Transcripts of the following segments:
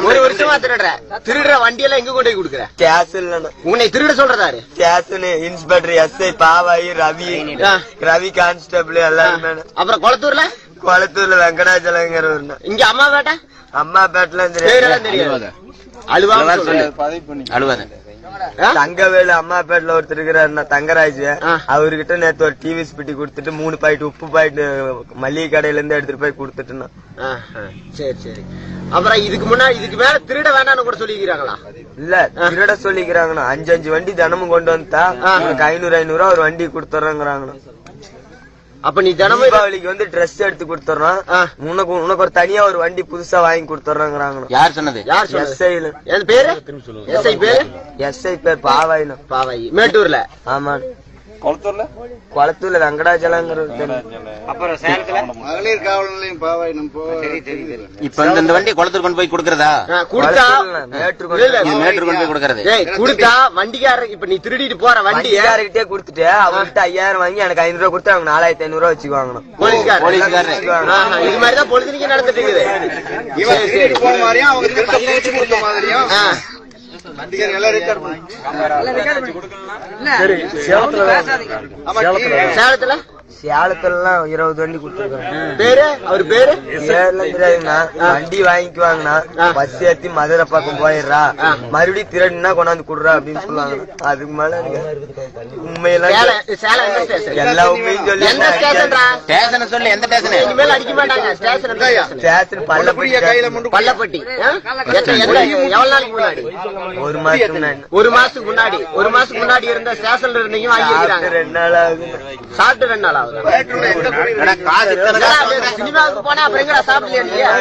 ஒரு வருஷமா திருடுற வண்டியெல்லாம் எங்க கொண்டு போய் கொடுக்குற? கேஸ் இல்ல உன்னை திருட சொல்றதாரு? கேஸ்னு inspector SI Pavayi Ravi constable எல்லாருமே. அப்புறம் குளத்தூர்ல வெங்கடாச்சலங்கிற இங்க அம்மாபேட்டில தெரியாது. அழுவாத தங்கவேலு அம்மாபேட்டில ஒருத்தர் இருக்கிறாரு தங்கராஜ். அவர்கிட்ட நேத்து ஒரு டிவி ஸ்பிட்டி குடுத்துட்டு 3 பாக்கெட் உப்பு பாக்கெட் மல்லிகை கடையில இருந்து எடுத்துட்டு போய் குடுத்துட்டு. சரி சரி. அப்புறம் இதுக்கு மேல திருட வேணாம்னு கூட சொல்லிக்கிறாங்களா? இல்ல திருட சொல்லிக்கிறாங்கண்ணா. 5 வண்டி தினமும் கொண்டு வந்தா 500 ஒரு வண்டி கொடுத்துறாங்க. அப்ப நீ தினமும் தீபாவளிக்கு வந்து ட்ரெஸ் எடுத்து கொடுத்துறோம், உனக்கு ஒரு தனியா ஒரு வண்டி புதுசா வாங்கி கொடுத்துறாங்க. யார் சொன்னது? எஸ்ஐ பேர் பாவாயி மேட்டூர்ல. ஆமா குளத்தூர்ல வெங்கடாச்சலங்கிற. அப்புறம் மகளிர் காவல் நிலையம் பாவாயி. இப்ப இந்த வண்டி குளத்தூர் கொண்டு போய் கொடுக்கறதா? மேட்டூர் கொண்டு போய் கொடுக்கறது. கொடுத்தா வண்டிக்காரர் இப்ப நீ திருடிட்டு போற வண்டியார்கிட்டே கொடுத்துட்டு அவர்கிட்ட 5000 வாங்கி எனக்கு 500 கொடுத்து அவங்க 4500 வச்சுக்குவாங்க. போலீஸ்காரர் இது மாதிரிதான் பொழுதுக்கு நடந்துட்டு இருக்குது. போன மாதிரியும் அவங்க மாதிரியும் சேலத்துல 20 வண்டி கொடுத்துருக்காங்க. பேரு அவரு பேரு தெரியாதுங்கண்ணா. வண்டி வாங்கிக்குவாங்கண்ணா, பஸ் ஏத்தி மதுரை பக்கம் போயிடுறா, மறுபடியும் திருடுனா கொண்டாந்து குடுறா அப்படின்னு சொல்லுவாங்க. அதுக்கு மேல உண்மையெல்லாம் எல்லா உண்மையும் சொல்லி எந்த ஸ்டேஷன் அடிக்க மாட்டாங்க. ஸ்டேஷன் பள்ளப்பட்டி. எவ்வளவு நாளைக்கு முன்னாடி? ஒரு மாசத்துக்கு முன்னாடி இருந்த ஸ்டேஷன்ல இருந்தீங்க வாங்கிக்கிறாங்க. 2 நாள் ஆகுது. சாப்பிட்டு 2 நாள் ஆகுது. சினிமாவுக்கு போனா அப்புறம் எங்கடா சாப்பிடலையா?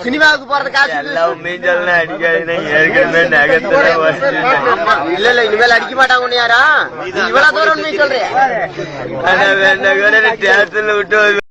சினிமாவுக்கு போறது காசு இல்ல இனிமேல் அடிக்க மாட்டாங்க. யாரா இவ்வளவு தூரம் சொல்றேன் விட்டு